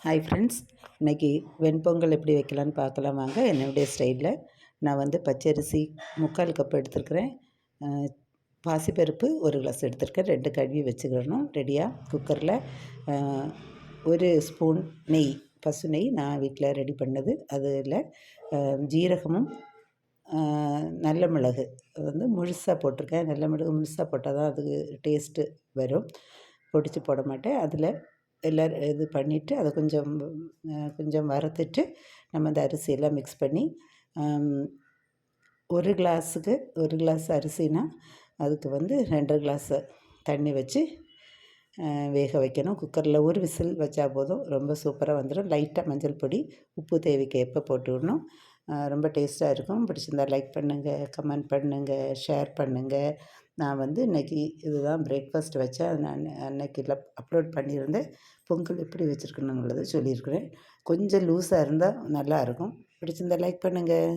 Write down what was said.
Hi friends, இன்றைக்கி வெண்பொங்கல் எப்படி வைக்கலான்னு பார்க்கலாம் வாங்க. என்னுடைய ஸ்டைலில் நான் வந்து பச்சரிசி 3/4 கப் எடுத்துருக்கிறேன். பாசிப்பருப்பு 1 கிளாஸ் எடுத்துருக்கேன். 2 கழுவி வச்சுக்கிடணும் ரெடியாக. குக்கரில் 1 ஸ்பூன் நெய், பசு நெய் நான் வீட்டில் ரெடி பண்ணது. அதில் ஜீரகமும் நல்ல மிளகு வந்து முழுசாக போட்டிருக்கேன். நல்ல மிளகு முழுசாக போட்டால் தான் அதுக்கு டேஸ்ட்டு வரும். பொடிச்சு போட மாட்டேன். அதில் எல்லாம் இது பண்ணிவிட்டு அதை கொஞ்சம் வறுத்துட்டு நம்ம அந்த அரிசியெல்லாம் மிக்ஸ் பண்ணி 1 கிளாஸுக்கு 1 கிளாஸ் அரிசினா அதுக்கு வந்து 2 கிளாஸு தண்ணி வச்சு வேக வைக்கணும். குக்கரில் 1 விசில் வச்சா போதும், ரொம்ப சூப்பராக வந்துடும். லைட்டாக மஞ்சள் பொடி, உப்பு தேவைக்கு எப்போ போட்டு விடணும். ரொம்ப டேஸ்ட்டாக இருக்கும். பிடிச்சிருந்தா லைக் பண்ணுங்கள், கமெண்ட் பண்ணுங்கள், ஷேர் பண்ணுங்கள். நான் வந்து இன்றைக்கி இதுதான் பிரேக்ஃபாஸ்ட் வச்சேன். நான் அன்றைக்கி அப்லோட் பண்ணியிருந்தேன். பொங்கல் எப்படி வச்சுருக்கணுங்கிறத சொல்லியிருக்கிறேன். கொஞ்சம் லூஸாக இருந்தால் நல்லாயிருக்கும். பிடிச்சிருந்தா லைக் பண்ணுங்கள்.